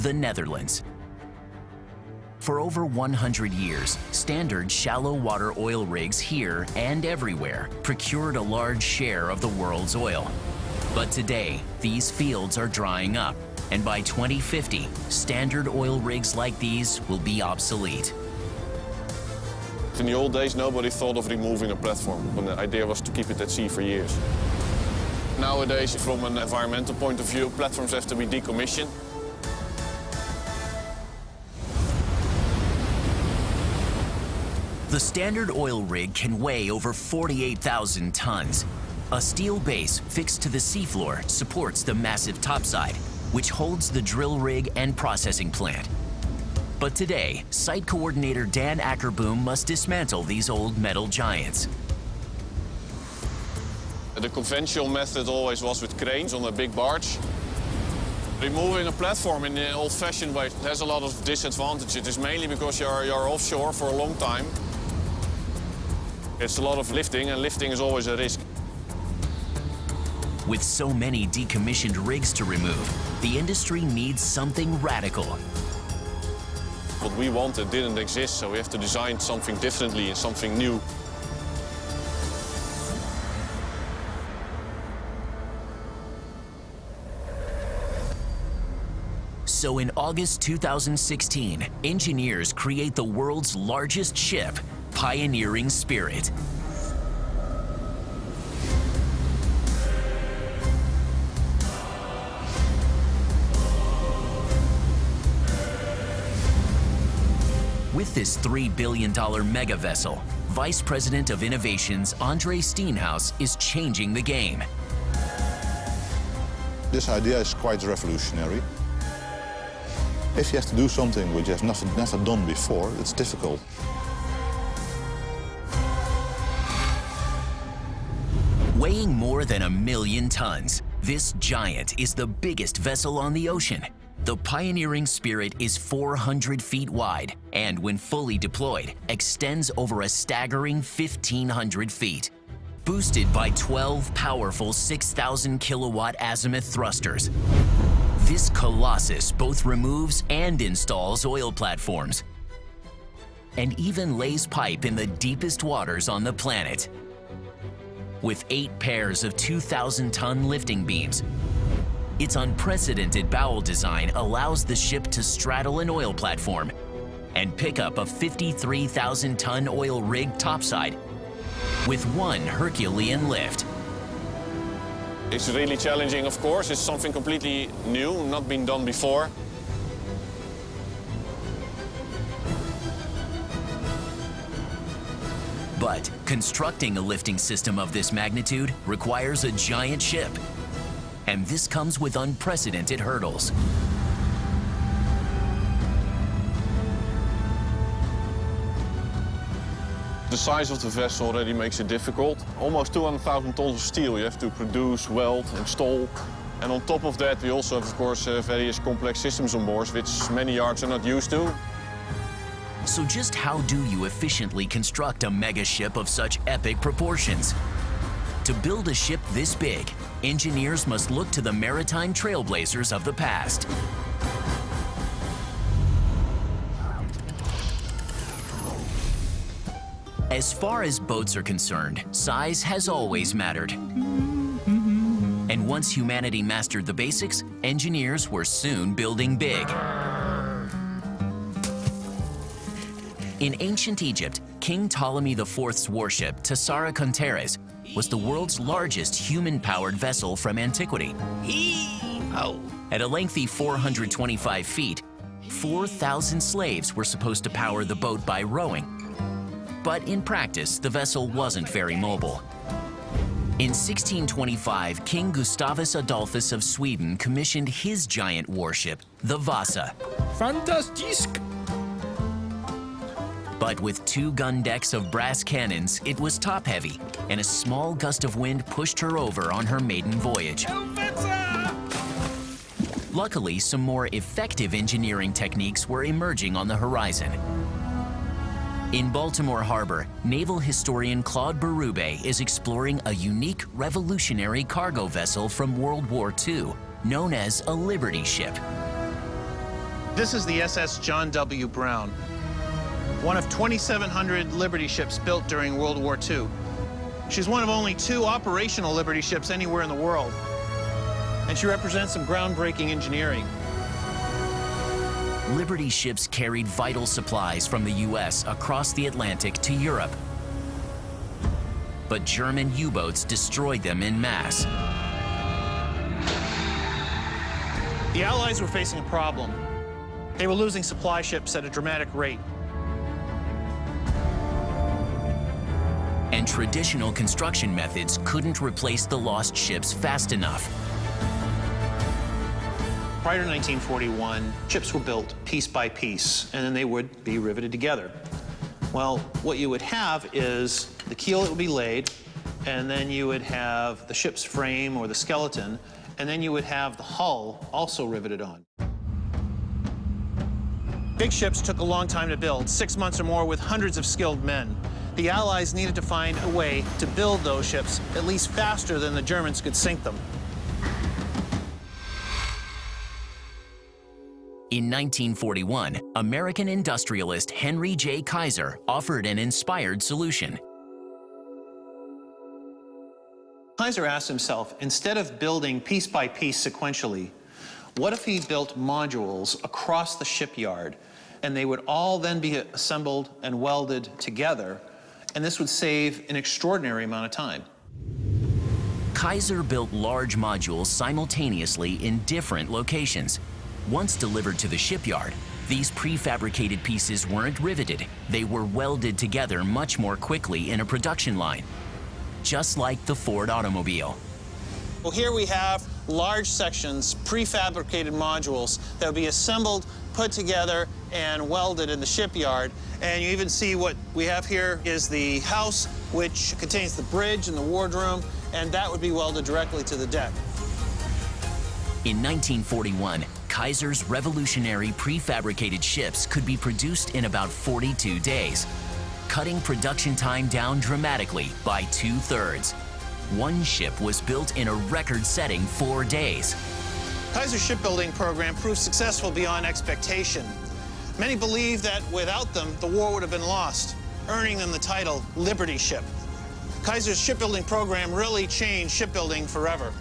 the Netherlands. For over 100 years, standard shallow water oil rigs here and everywhere procured a large share of the world's oil. But today, these fields are drying up, and by 2050, standard oil rigs like these will be obsolete. In the old days, nobody thought of removing a platform, when the idea was to keep it at sea for years. Nowadays, from an environmental point of view, platforms have to be decommissioned. The standard oil rig can weigh over 48,000 tons. A steel base fixed to the seafloor supports the massive topside, which holds the drill rig and processing plant. But today, site coordinator Dan Ackerboom must dismantle these old metal giants. The conventional method always was with cranes on a big barge. Removing a platform in the old-fashioned way has a lot of disadvantages. It's mainly because you're offshore for a long time. It's a lot of lifting, and lifting is always a risk. With so many decommissioned rigs to remove, the industry needs something radical. What we wanted didn't exist, so we have to design something differently and something new. So in August 2016, engineers create the world's largest ship, Pioneering Spirit. With this $3 billion mega vessel, Vice President of Innovations Andre Steenhuis is changing the game. This idea is quite revolutionary. If you have to do something which you have never done before, it's difficult. Weighing more than 1 million tons, this giant is the biggest vessel on the ocean. The Pioneering Spirit is 400 feet wide and, when fully deployed, extends over a staggering 1,500 feet. Boosted by 12 powerful 6,000 kilowatt azimuth thrusters, this colossus both removes and installs oil platforms, and even lays pipe in the deepest waters on the planet. With 8 pairs of 2,000-ton lifting beams, its unprecedented bow design allows the ship to straddle an oil platform and pick up a 53,000-ton oil rig topside with one Herculean lift. It's really challenging, of course. It's something completely new, not been done before. But constructing a lifting system of this magnitude requires a giant ship. And this comes with unprecedented hurdles. The size of the vessel already makes it difficult. Almost 200,000 tons of steel you have to produce, weld, install. And on top of that, we also have, of course, various complex systems on board, which many yards are not used to. So just how do you efficiently construct a mega ship of such epic proportions? To build a ship this big, engineers must look to the maritime trailblazers of the past. As far as boats are concerned, size has always mattered. And once humanity mastered the basics, engineers were soon building big. In ancient Egypt, King Ptolemy IV's warship, Tassara Contreras, was the world's largest human-powered vessel from antiquity. At a lengthy 425 feet, 4,000 slaves were supposed to power the boat by rowing. But in practice, the vessel wasn't very mobile. In 1625, King Gustavus Adolphus of Sweden commissioned his giant warship, the Vasa. Fantastisk! But with 2 gun decks of brass cannons, it was top-heavy, and a small gust of wind pushed her over on her maiden voyage. Luckily, some more effective engineering techniques were emerging on the horizon. In Baltimore Harbor, naval historian Claude Berube is exploring a unique revolutionary cargo vessel from World War II, known as a Liberty ship. This is the SS John W. Brown, one of 2,700 Liberty ships built during World War II. She's one of only 2 operational Liberty ships anywhere in the world, and she represents some groundbreaking engineering. Liberty ships carried vital supplies from the US across the Atlantic to Europe. But German U-boats destroyed them en masse. The Allies were facing a problem. They were losing supply ships at a dramatic rate. And traditional construction methods couldn't replace the lost ships fast enough. Prior to 1941, ships were built piece by piece, and then they would be riveted together. Well, what you would have is the keel that would be laid, and then you would have the ship's frame or the skeleton, and then you would have the hull also riveted on. Big ships took a long time to build, 6 months or more with hundreds of skilled men. The Allies needed to find a way to build those ships at least faster than the Germans could sink them. In 1941, American industrialist Henry J. Kaiser offered an inspired solution. Kaiser asked himself, instead of building piece by piece sequentially, what if he built modules across the shipyard, and they would all then be assembled and welded together, and this would save an extraordinary amount of time. Kaiser built large modules simultaneously in different locations. Once delivered to the shipyard, these prefabricated pieces weren't riveted. They were welded together much more quickly in a production line, just like the Ford automobile. Well, here we have large sections, prefabricated modules that would be assembled, put together, and welded in the shipyard. And you even see what we have here is the house, which contains the bridge and the wardroom, and that would be welded directly to the deck. In 1941, Kaiser's revolutionary prefabricated ships could be produced in about 42 days, cutting production time down dramatically by 2/3. One ship was built in a record-setting 4 days. Kaiser's shipbuilding program proved successful beyond expectation. Many believe that without them, the war would have been lost, earning them the title Liberty Ship. Kaiser's shipbuilding program really changed shipbuilding forever.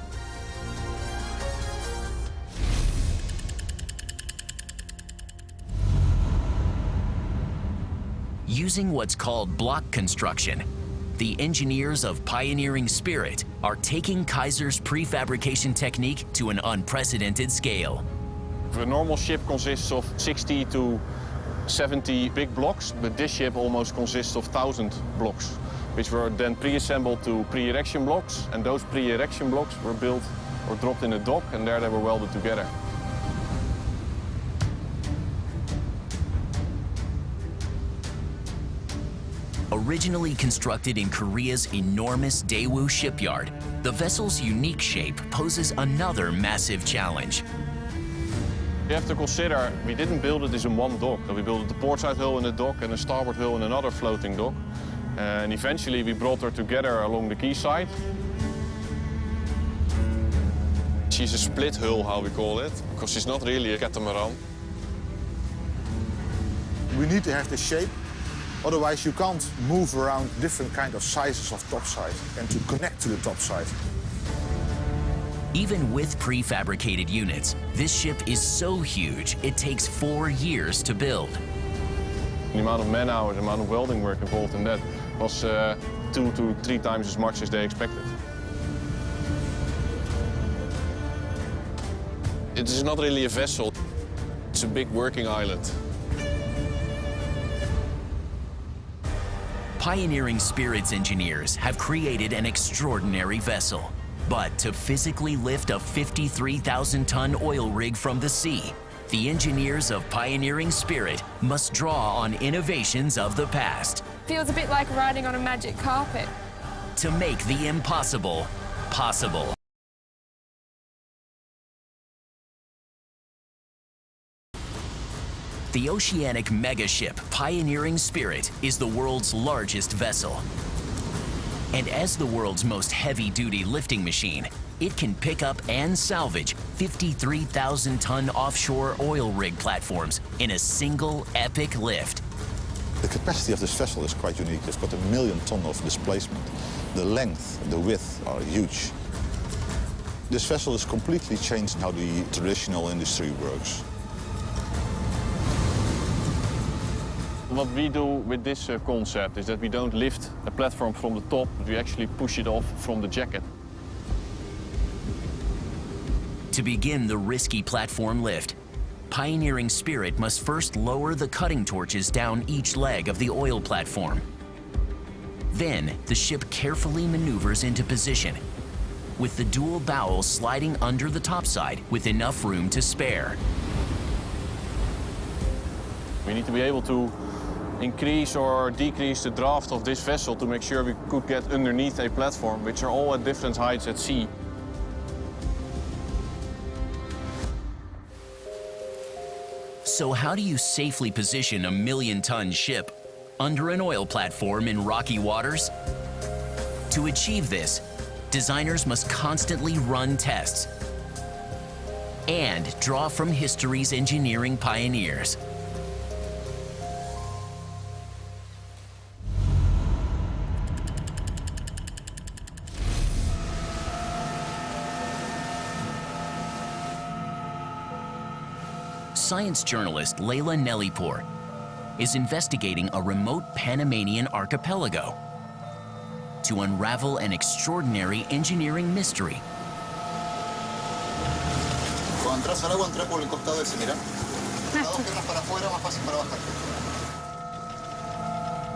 Using what's called block construction, the engineers of pioneering spirit are taking Kaiser's prefabrication technique to an unprecedented scale. A normal ship consists of 60 to 70 big blocks, but this ship almost consists of 1,000 blocks, which were then pre-assembled to pre-erection blocks, and those pre-erection blocks were built or dropped in a dock, and there they were welded together. Originally constructed in Korea's enormous Daewoo shipyard, the vessel's unique shape poses another massive challenge. You have to consider, we didn't build it as in one dock. We built the portside hull in a dock and a starboard hull in another floating dock. And eventually we brought her together along the quayside. She's a split hull, how we call it, because she's not really a catamaran. We need to have the shape, otherwise you can't move around different kind of sizes of topside and to connect to the topside. Even with prefabricated units, this ship is so huge it takes 4 years to build. The amount of man hours, the amount of welding work involved in that was 2 to 3 times as much as they expected. It is not really a vessel, it's a big working island. Pioneering Spirit's engineers have created an extraordinary vessel. But to physically lift a 53,000-ton oil rig from the sea, the engineers of Pioneering Spirit must draw on innovations of the past. Feels a bit like riding on a magic carpet. To make the impossible possible. The oceanic megaship Pioneering Spirit is the world's largest vessel. And as the world's most heavy-duty lifting machine, it can pick up and salvage 53,000-ton offshore oil rig platforms in a single epic lift. The capacity of this vessel is quite unique. It's got 1 million tons of displacement. The length, the width are huge. This vessel has completely changed how the traditional industry works. What we do with this concept is that we don't lift a platform from the top, we actually push it off from the jacket. To begin the risky platform lift, Pioneering Spirit must first lower the cutting torches down each leg of the oil platform. Then, the ship carefully maneuvers into position, with the dual bowels sliding under the topside with enough room to spare. We need to be able to increase or decrease the draft of this vessel to make sure we could get underneath a platform, which are all at different heights at sea. So how do you safely position a 1 million-ton ship under an oil platform in rocky waters? To achieve this, designers must constantly run tests and draw from history's engineering pioneers. Science journalist Leila Nellypour is investigating a remote Panamanian archipelago to unravel an extraordinary engineering mystery. Cuando entras al agua, entra por el costado ese, mira. Las dos piernas para afuera, más fácil para bajar.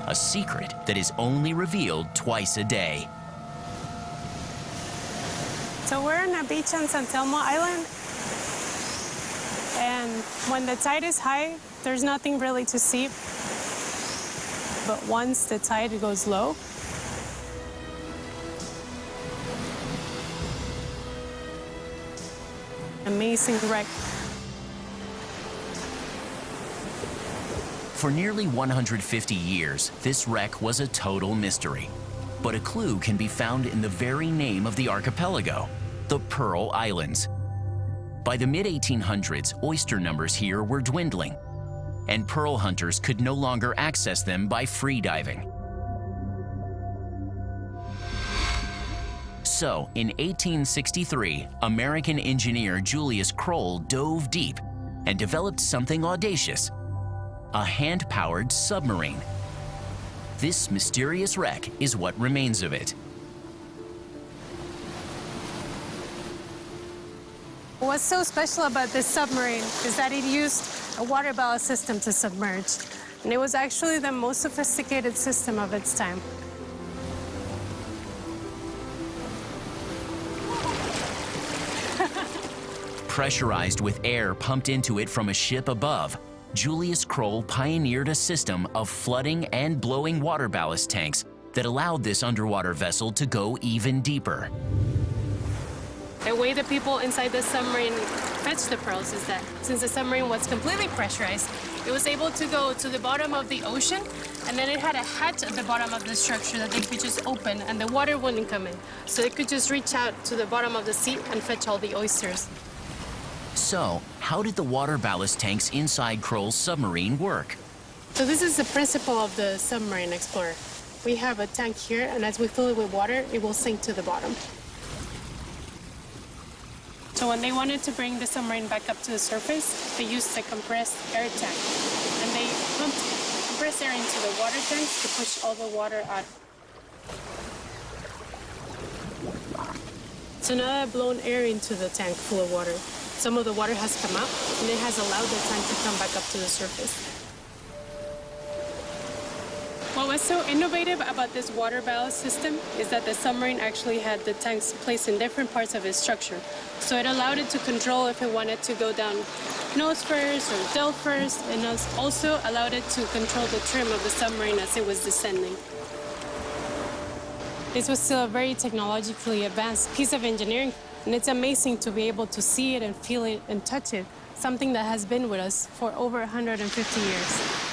A secret that is only revealed twice a day. So we're on a beach on San Telmo Island. And when the tide is high, there's nothing really to see. But once the tide goes low, amazing wreck. For nearly 150 years, this wreck was a total mystery. But a clue can be found in the very name of the archipelago, the Pearl Islands. By the mid-1800s, oyster numbers here were dwindling, and pearl hunters could no longer access them by freediving. So, in 1863, American engineer Julius Kroll dove deep and developed something audacious: a hand-powered submarine. This mysterious wreck is what remains of it. What's so special about this submarine is that it used a water ballast system to submerge. And it was actually the most sophisticated system of its time. Pressurized with air pumped into it from a ship above, Julius Kroll pioneered a system of flooding and blowing water ballast tanks that allowed this underwater vessel to go even deeper. The way the people inside the submarine fetched the pearls is that since the submarine was completely pressurized, it was able to go to the bottom of the ocean, and then it had a hatch at the bottom of the structure that they could just open and the water wouldn't come in. So it could just reach out to the bottom of the sea and fetch all the oysters. So, how did the water ballast tanks inside Kroll's submarine work? So this is the principle of the submarine explorer. We have a tank here, and as we fill it with water, it will sink to the bottom. So when they wanted to bring the submarine back up to the surface, they used a compressed air tank. And they pumped compressed air into the water tanks to push all the water out. So now I've blown air into the tank full of water. Some of the water has come out, and it has allowed the tank to come back up to the surface. What was so innovative about this water ballast system is that the submarine actually had the tanks placed in different parts of its structure. So it allowed it to control if it wanted to go down nose first or tail first, and also allowed it to control the trim of the submarine as it was descending. This was still a very technologically advanced piece of engineering, and it's amazing to be able to see it and feel it and touch it, something that has been with us for over 150 years.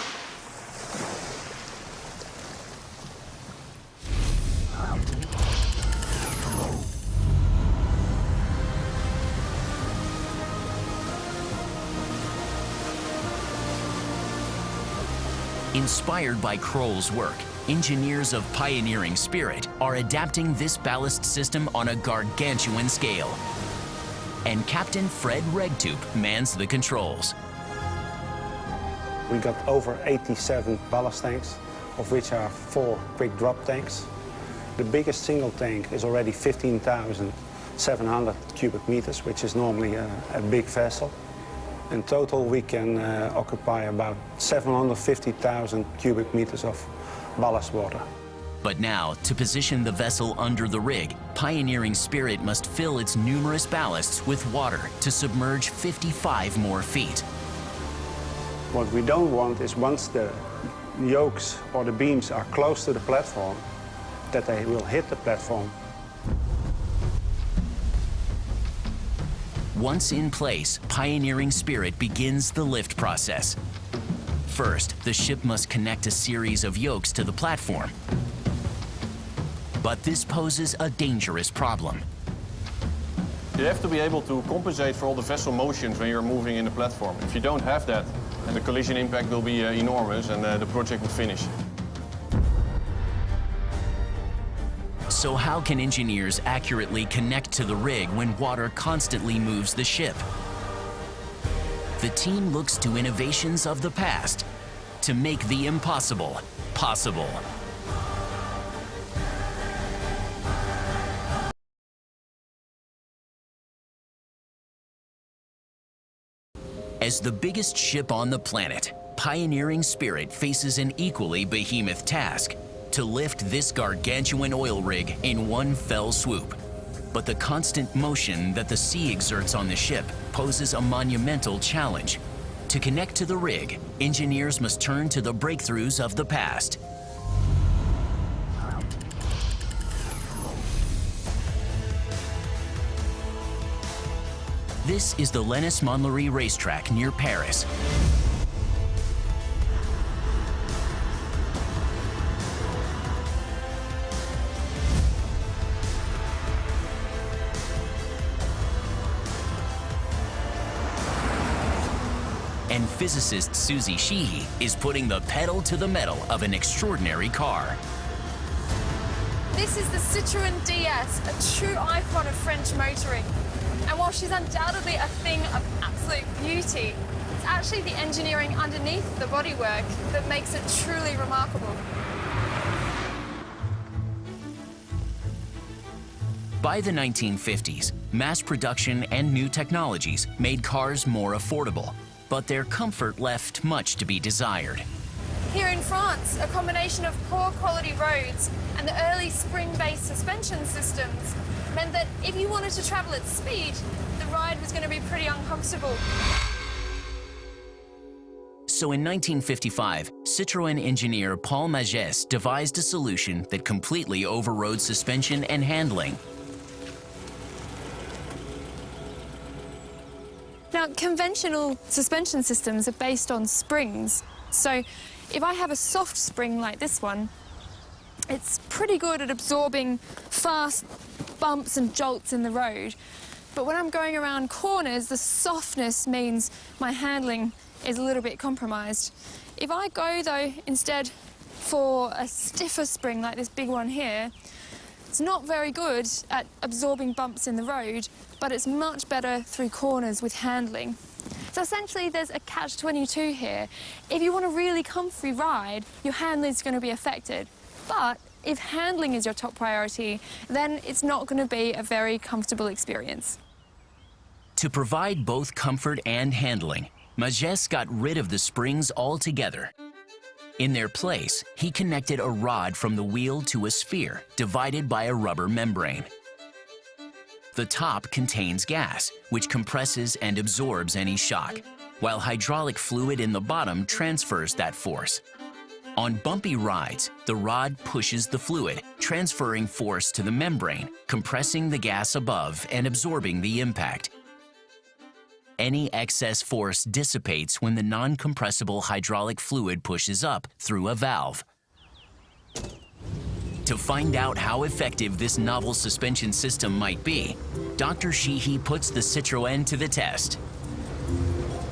Inspired by Kroll's work, engineers of Pioneering Spirit are adapting this ballast system on a gargantuan scale. And Captain Fred Regtoop mans the controls. We got over 87 ballast tanks, of which are 4 quick drop tanks. The biggest single tank is already 15,700 cubic meters, which is normally a big vessel. In total, we can occupy about 750,000 cubic meters of ballast water. But now, to position the vessel under the rig, Pioneering Spirit must fill its numerous ballasts with water to submerge 55 more feet. What we don't want is once the yokes or the beams are close to the platform, that they will hit the platform. Once in place, Pioneering Spirit begins the lift process. First, the ship must connect a series of yokes to the platform. But this poses a dangerous problem. You have to be able to compensate for all the vessel motions when you're moving in the platform. If you don't have that, the collision impact will be enormous and the project will finish. So how can engineers accurately connect to the rig when water constantly moves the ship? The team looks to innovations of the past to make the impossible possible. As the biggest ship on the planet, Pioneering Spirit faces an equally behemoth task: to lift this gargantuan oil rig in one fell swoop. But the constant motion that the sea exerts on the ship poses a monumental challenge. To connect to the rig, engineers must turn to the breakthroughs of the past. This is the Lennes-Montlhéry racetrack near Paris. And physicist Susie Sheehy is putting the pedal to the metal of an extraordinary car. This is the Citroën DS, a true icon of French motoring. And while she's undoubtedly a thing of absolute beauty, it's actually the engineering underneath the bodywork that makes it truly remarkable. By the 1950s, mass production and new technologies made cars more affordable, but their comfort left much to be desired. Here in France, a combination of poor quality roads and the early spring-based suspension systems meant that if you wanted to travel at speed, the ride was going to be pretty uncomfortable. So in 1955, Citroën engineer Paul Magès devised a solution that completely overrode suspension and handling. Now, conventional suspension systems are based on springs. So if I have a soft spring like this one, it's pretty good at absorbing fast bumps and jolts in the road. But when I'm going around corners, the softness means my handling is a little bit compromised. If I go, though, instead for a stiffer spring like this big one here, it's not very good at absorbing bumps in the road, but it's much better through corners with handling. So essentially there's a catch-22 here. If you want a really comfy ride, your handling is going to be affected. But if handling is your top priority, then it's not going to be a very comfortable experience. To provide both comfort and handling, Magès got rid of the springs altogether. In their place, he connected a rod from the wheel to a sphere divided by a rubber membrane. The top contains gas, which compresses and absorbs any shock, while hydraulic fluid in the bottom transfers that force. On bumpy rides, the rod pushes the fluid, transferring force to the membrane, compressing the gas above and absorbing the impact. Any excess force dissipates when the non-compressible hydraulic fluid pushes up through a valve. To find out how effective this novel suspension system might be, Dr. Sheehy puts the Citroën to the test.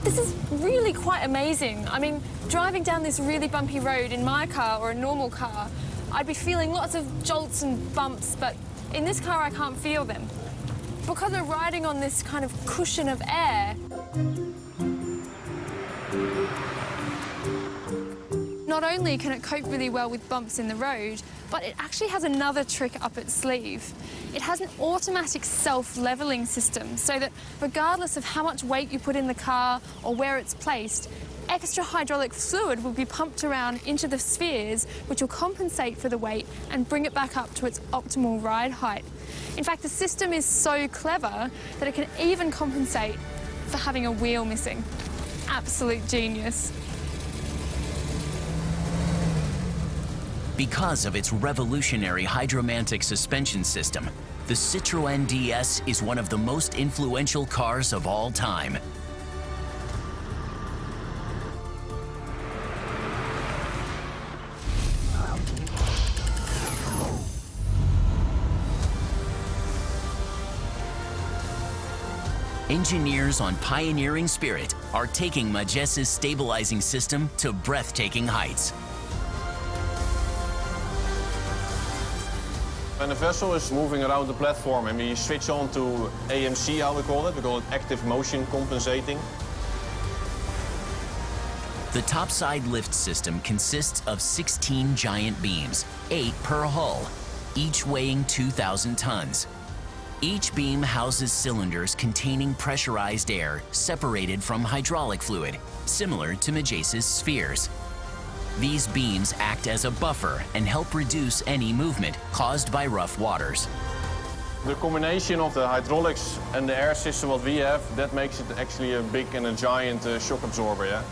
This is really quite amazing. I mean, driving down this really bumpy road in my car or a normal car, I'd be feeling lots of jolts and bumps, but in this car I can't feel them. Because we're riding on this kind of cushion of air, not only can it cope really well with bumps in the road, but it actually has another trick up its sleeve. It has an automatic self-leveling system, so that regardless of how much weight you put in the car or where it's placed, extra hydraulic fluid will be pumped around into the spheres, which will compensate for the weight and bring it back up to its optimal ride height. In fact, the system is so clever that it can even compensate for having a wheel missing. Absolute genius. Because of its revolutionary hydromantic suspension system, the Citroën DS is one of the most influential cars of all time. Engineers on Pioneering Spirit are taking Majes's stabilizing system to breathtaking heights. When the vessel is moving around the platform and we switch on to AMC, how we call it active motion compensating. The topside lift system consists of 16 giant beams, 8 per hull, each weighing 2,000 tons. Each beam houses cylinders containing pressurized air separated from hydraulic fluid, similar to Majes's spheres. These beams act as a buffer and help reduce any movement caused by rough waters. The combination of the hydraulics and the air system what we have, that makes it actually a big and a giant shock absorber, yeah?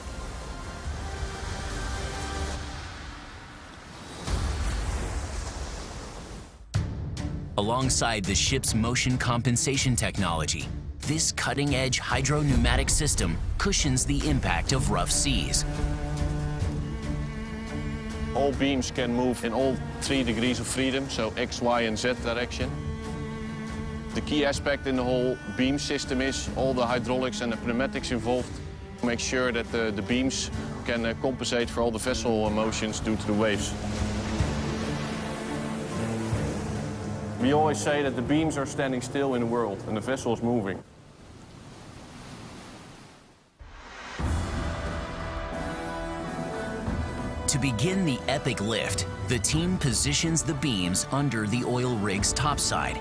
Alongside the ship's motion compensation technology, this cutting-edge hydro-pneumatic system cushions the impact of rough seas. All beams can move in all 3 degrees of freedom, so X, Y, and Z direction. The key aspect in the whole beam system is all the hydraulics and the pneumatics involved to make sure that the beams can compensate for all the vessel motions due to the waves. We always say that the beams are standing still in the world and the vessel is moving. To begin the epic lift, the team positions the beams under the oil rig's topside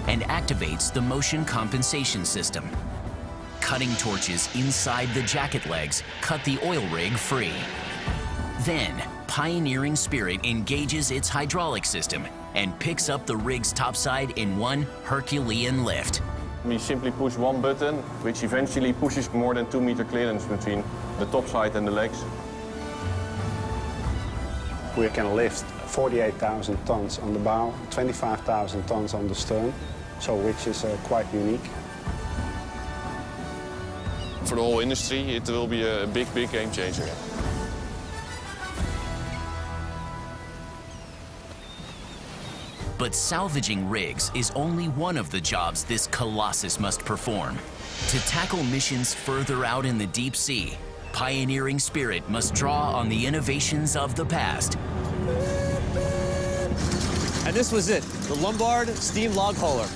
and activates the motion compensation system. Cutting torches inside the jacket legs cut the oil rig free. Then, Pioneering Spirit engages its hydraulic system and picks up the rig's topside in one Herculean lift. We simply push one button, which eventually pushes more than 2 meter clearance between the topside and the legs. We can lift 48,000 tons on the bow, 25,000 tons on the stern, so which is quite unique. For the whole industry, it will be a big, big game changer. But salvaging rigs is only one of the jobs this colossus must perform. To tackle missions further out in the deep sea, Pioneering Spirit must draw on the innovations of the past. And this was it, the Lombard steam log hauler.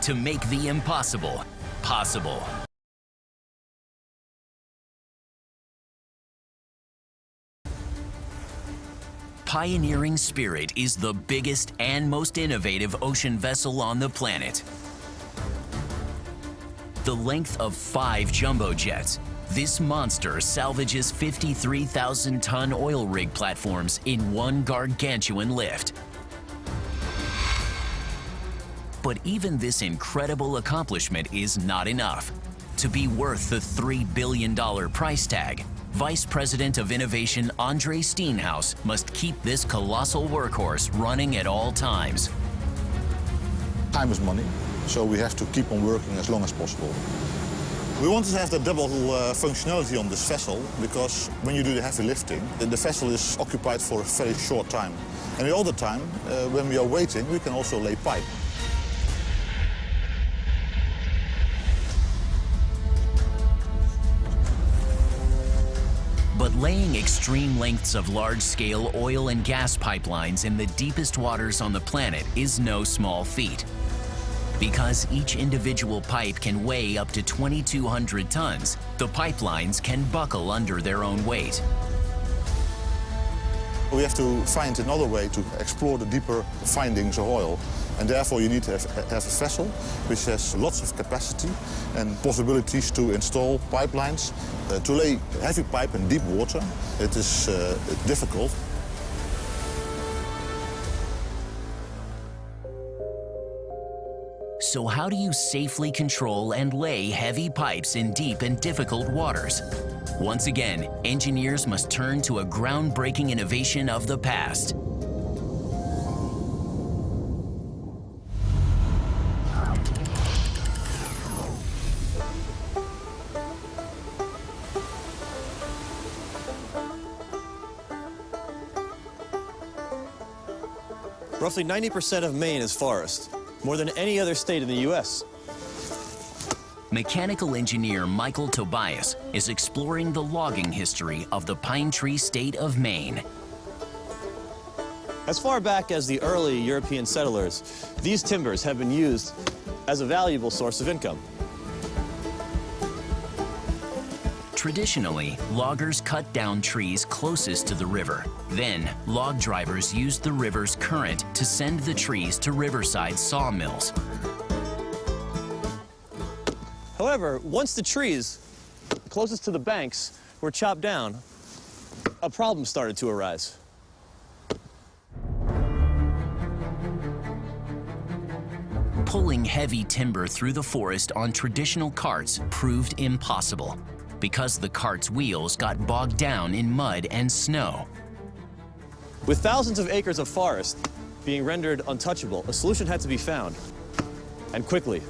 To make the impossible possible. Pioneering Spirit is the biggest and most innovative ocean vessel on the planet. The length of 5 jumbo jets, this monster salvages 53,000-ton oil rig platforms in one gargantuan lift. But even this incredible accomplishment is not enough. To be worth the $3 billion price tag, Vice President of Innovation Andre Steenhuis must keep this colossal workhorse running at all times. Time is money, so we have to keep on working as long as possible. We wanted to have the double functionality on this vessel because when you do the heavy lifting, the vessel is occupied for a very short time. And the other time, when we are waiting, we can also lay pipe. But laying extreme lengths of large-scale oil and gas pipelines in the deepest waters on the planet is no small feat. Because each individual pipe can weigh up to 2,200 tons, the pipelines can buckle under their own weight. We have to find another way to explore the deeper findings of oil. And therefore you need to have a vessel which has lots of capacity and possibilities to install pipelines. To lay heavy pipe in deep water, it is difficult. So how do you safely control and lay heavy pipes in deep and difficult waters? Once again, engineers must turn to a groundbreaking innovation of the past. Roughly 90% of Maine is forest, more than any other state in the U.S. Mechanical engineer Michael Tobias is exploring the logging history of the pine tree state of Maine. As far back as the early European settlers, these timbers have been used as a valuable source of income. Traditionally, loggers cut down trees closest to the river. Then, log drivers used the river's current to send the trees to riverside sawmills. However, once the trees closest to the banks were chopped down, a problem started to arise. Pulling heavy timber through the forest on traditional carts proved impossible because the cart's wheels got bogged down in mud and snow. With thousands of acres of forest being rendered untouchable, a solution had to be found, and quickly.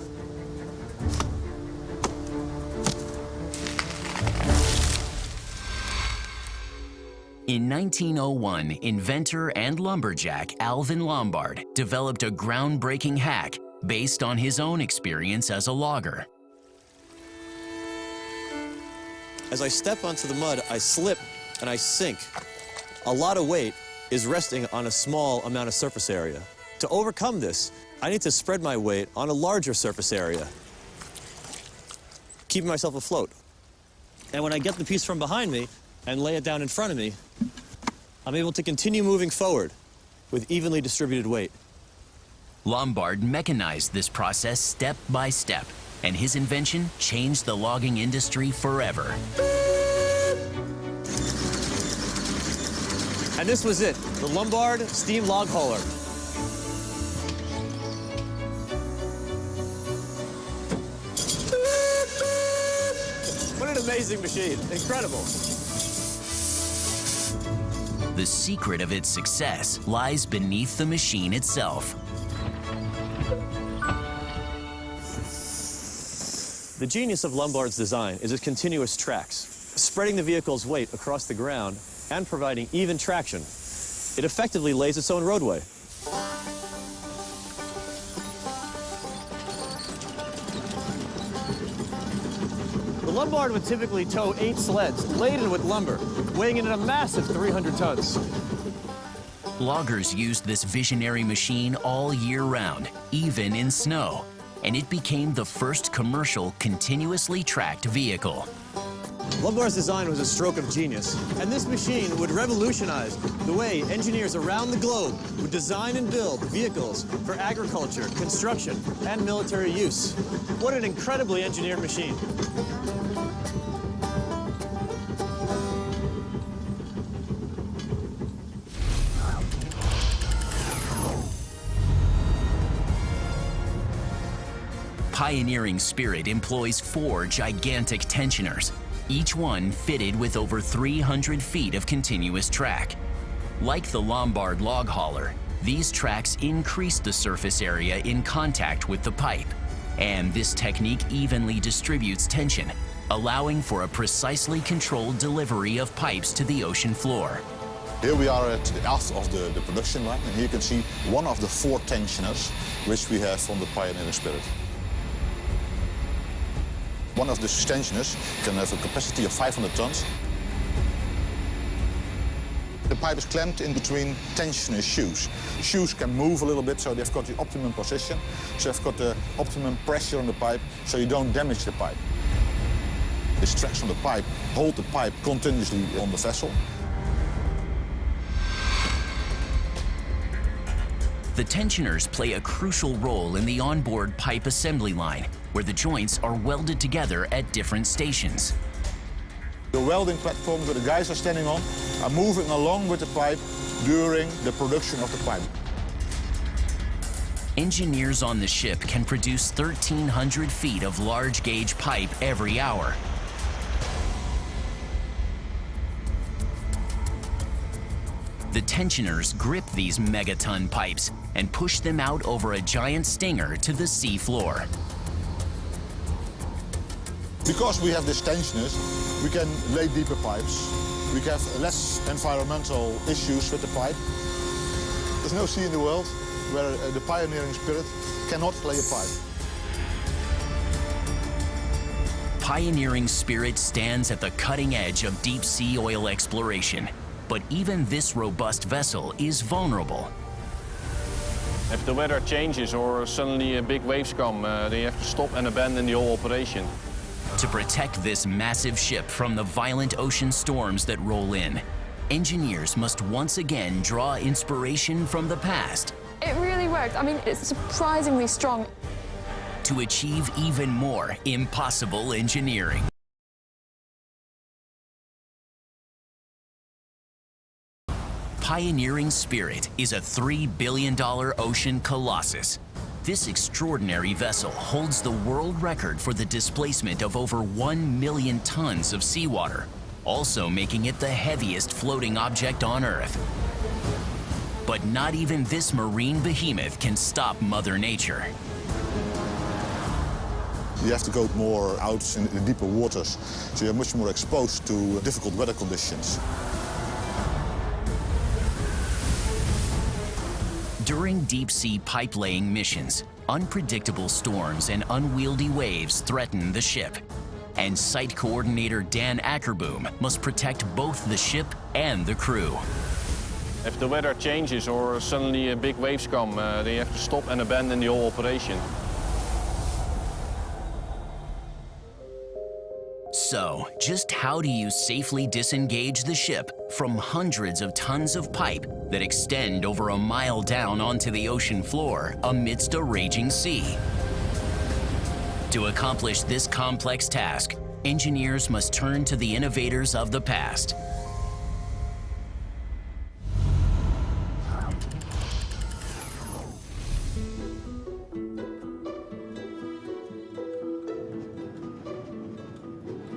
In 1901, inventor and lumberjack Alvin Lombard developed a groundbreaking hack based on his own experience as a logger. As I step onto the mud, I slip and I sink. A lot of weight is resting on a small amount of surface area. To overcome this, I need to spread my weight on a larger surface area, keeping myself afloat. And when I get the piece from behind me and lay it down in front of me, I'm able to continue moving forward with evenly distributed weight. Lombard mechanized this process step by step, and his invention changed the logging industry forever. And this was it, the Lombard steam log hauler. What an amazing machine, incredible. The secret of its success lies beneath the machine itself. The genius of Lombard's design is its continuous tracks, spreading the vehicle's weight across the ground and providing even traction. It effectively lays its own roadway. The Lombard would typically tow 8 sleds laden with lumber, weighing in at a massive 300 tons. Loggers used this visionary machine all year round, even in snow, and it became the first commercial continuously tracked vehicle. Lombard's design was a stroke of genius, and this machine would revolutionize the way engineers around the globe would design and build vehicles for agriculture, construction, and military use. What an incredibly engineered machine. Pioneering spirit employs 4 gigantic tensioners, each one fitted with over 300 feet of continuous track. Like the Lombard log hauler, these tracks increase the surface area in contact with the pipe, and this technique evenly distributes tension, allowing for a precisely controlled delivery of pipes to the ocean floor. Here we are at the aft of the production line, and here you can see one of the 4 tensioners which we have from the pioneering spirit. One of the tensioners can have a capacity of 500 tons. The pipe is clamped in between tensioner shoes. Shoes can move a little bit, so they've got the optimum position. So they've got the optimum pressure on the pipe, so you don't damage the pipe. The tracks on the pipe hold the pipe continuously on the vessel. The tensioners play a crucial role in the onboard pipe assembly line, where the joints are welded together at different stations. The welding platforms that the guys are standing on are moving along with the pipe during the production of the pipe. Engineers on the ship can produce 1,300 feet of large gauge pipe every hour. The tensioners grip these megaton pipes and push them out over a giant stinger to the sea floor. Because we have these tensioners, we can lay deeper pipes. We have less environmental issues with the pipe. There's no sea in the world where the pioneering spirit cannot lay a pipe. Pioneering spirit stands at the cutting edge of deep sea oil exploration. But even this robust vessel is vulnerable. If the weather changes or suddenly big waves come, they have to stop and abandon the whole operation. To protect this massive ship from the violent ocean storms that roll in, engineers must once again draw inspiration from the past. It really works. I mean, it's surprisingly strong. To achieve even more impossible engineering. Pioneering Spirit is a $3 billion ocean colossus. This extraordinary vessel holds the world record for the displacement of over 1 million tons of seawater, also making it the heaviest floating object on Earth. But not even this marine behemoth can stop Mother Nature. You have to go more out in the deeper waters, so you're much more exposed to difficult weather conditions. During deep-sea pipe-laying missions, unpredictable storms and unwieldy waves threaten the ship. And site coordinator Dan Ackerboom must protect both the ship and the crew. If the weather changes or suddenly big waves come, they have to stop and abandon the whole operation. So, just how do you safely disengage the ship from hundreds of tons of pipe that extend over a mile down onto the ocean floor amidst a raging sea? To accomplish this complex task, engineers must turn to the innovators of the past.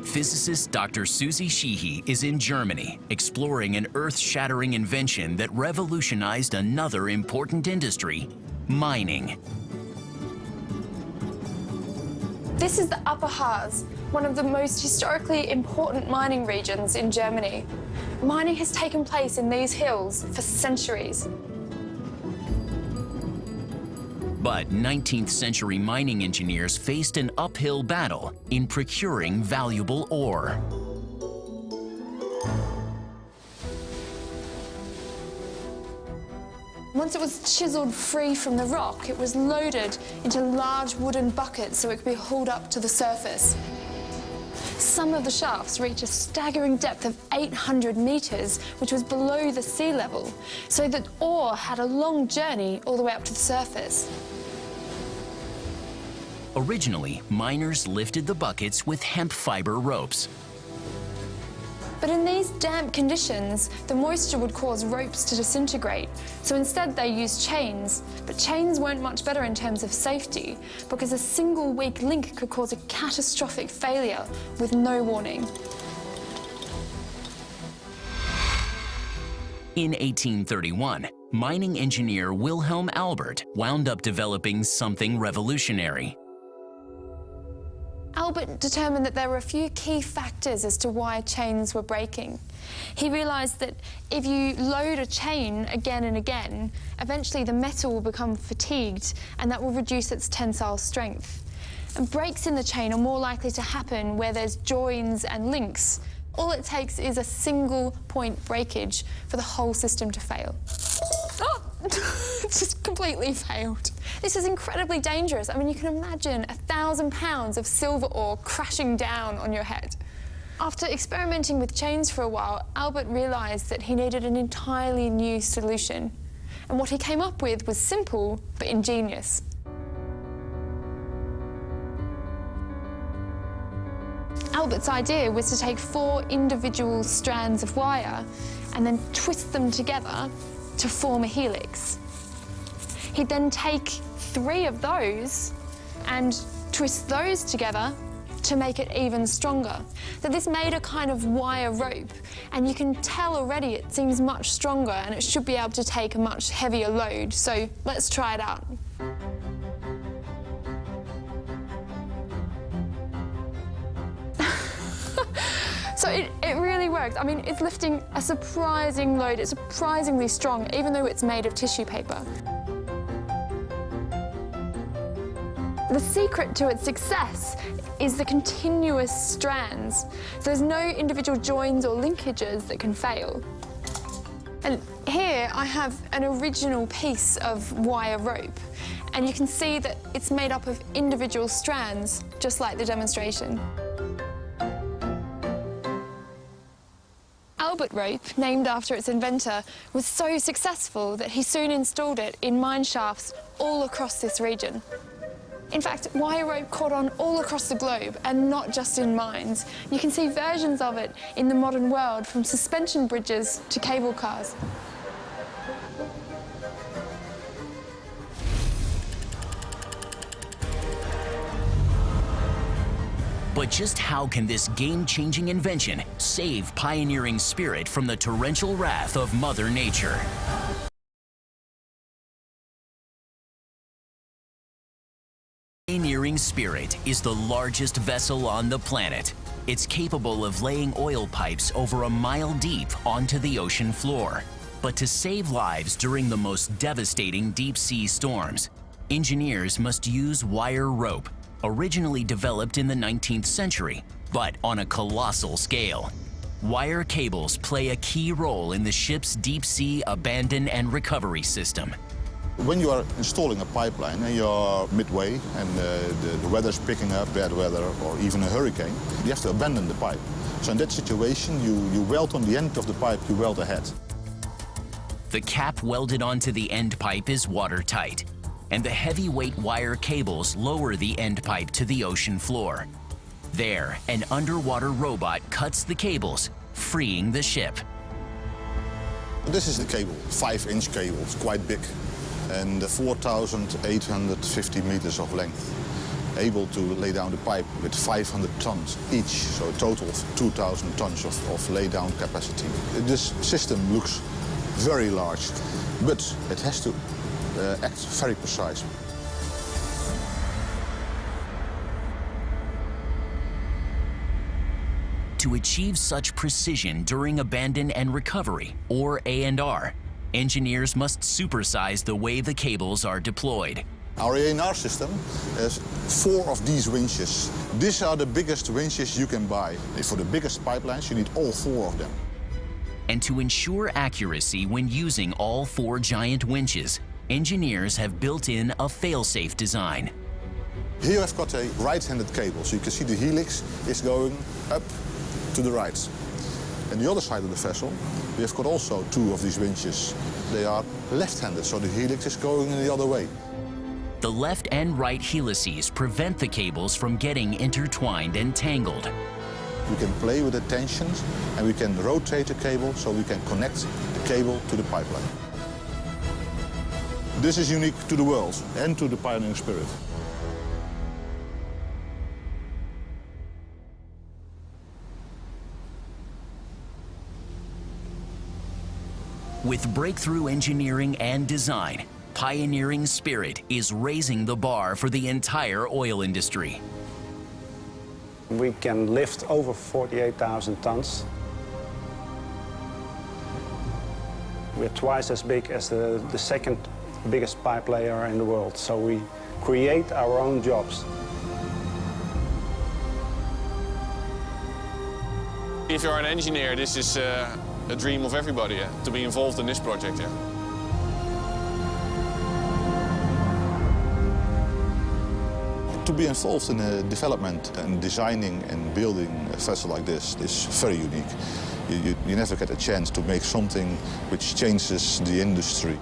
Physicist Dr. Susie Sheehy is in Germany, exploring an earth-shattering invention that revolutionized another important industry, mining. This is the Upper Harz, one of the most historically important mining regions in Germany. Mining has taken place in these hills for centuries. But 19th century mining engineers faced an uphill battle in procuring valuable ore. Once it was chiseled free from the rock, it was loaded into large wooden buckets so it could be hauled up to the surface. Some of the shafts reach a staggering depth of 800 meters, which was below the sea level, so that ore had a long journey all the way up to the surface. Originally, miners lifted the buckets with hemp fiber ropes. But in these damp conditions, the moisture would cause ropes to disintegrate. So instead they used chains. But chains weren't much better in terms of safety, because a single weak link could cause a catastrophic failure with no warning. In 1831, mining engineer Wilhelm Albert wound up developing something revolutionary. Albert determined that there were a few key factors as to why chains were breaking. He realized that if you load a chain again and again, eventually the metal will become fatigued, and that will reduce its tensile strength. And breaks in the chain are more likely to happen where there's joins and links, All it takes is a single point breakage for the whole system to fail. Oh, it's just completely failed. This is incredibly dangerous. I mean, you can imagine 1,000 pounds of silver ore crashing down on your head. After experimenting with chains for a while, Albert realised that he needed an entirely new solution. And what he came up with was simple but ingenious. Albert's idea was to take 4 individual strands of wire and then twist them together to form a helix. He'd then take 3 of those and twist those together to make it even stronger. So this made a kind of wire rope, and you can tell already it seems much stronger and it should be able to take a much heavier load. So let's try it out. So it really works. I mean, it's lifting a surprising load. It's surprisingly strong, even though it's made of tissue paper. The secret to its success is the continuous strands. There's no individual joins or linkages that can fail. And here I have an original piece of wire rope, and you can see that it's made up of individual strands, just like the demonstration. Albert rope, named after its inventor, was so successful that he soon installed it in mine shafts all across this region. In fact, wire rope caught on all across the globe, and not just in mines. You can see versions of it in the modern world, from suspension bridges to cable cars. But just how can this game-changing invention save pioneering spirit from the torrential wrath of Mother Nature? Pioneering Spirit is the largest vessel on the planet. It's capable of laying oil pipes over a mile deep onto the ocean floor. But to save lives during the most devastating deep-sea storms, engineers must use wire rope, originally developed in the 19th century, but on a colossal scale. Wire cables play a key role in the ship's deep-sea abandon and recovery system. When you are installing a pipeline and you're midway and the weather's picking up, bad weather or even a hurricane, you have to abandon the pipe. So in that situation, you weld on the end of the pipe, you weld a head. The cap welded onto the end pipe is watertight, and the heavyweight wire cables lower the end pipe to the ocean floor. There, an underwater robot cuts the cables, freeing the ship. This is the cable, 5-inch cable, it's quite big, and 4,850 meters of length, able to lay down the pipe with 500 tons each, so a total of 2,000 tons of lay-down capacity. This system looks very large, but it has to act very precise. To achieve such precision during abandon and recovery, or A&R, engineers must supersize the way the cables are deployed. Our A&R system has 4 of these winches. These are the biggest winches you can buy. For the biggest pipelines, you need all 4 of them. And to ensure accuracy when using all 4 giant winches, engineers have built in a fail-safe design. Here I've got a right-handed cable, so you can see the helix is going up to the right. And the other side of the vessel, we have got also 2 of these winches. They are left-handed, so the helix is going in the other way. The left and right helices prevent the cables from getting intertwined and tangled. We can play with the tensions and we can rotate the cable so we can connect the cable to the pipeline. This is unique to the world and to the pioneering spirit. With breakthrough engineering and design, pioneering spirit is raising the bar for the entire oil industry. We can lift over 48,000 tons. We're twice as big as the second biggest pipe layer in the world, so we create our own jobs. If you're an engineer, this is a dream of everybody, to be involved in this project. To be involved in the development and designing and building a vessel like this is very unique. You never get a chance to make something which changes the industry.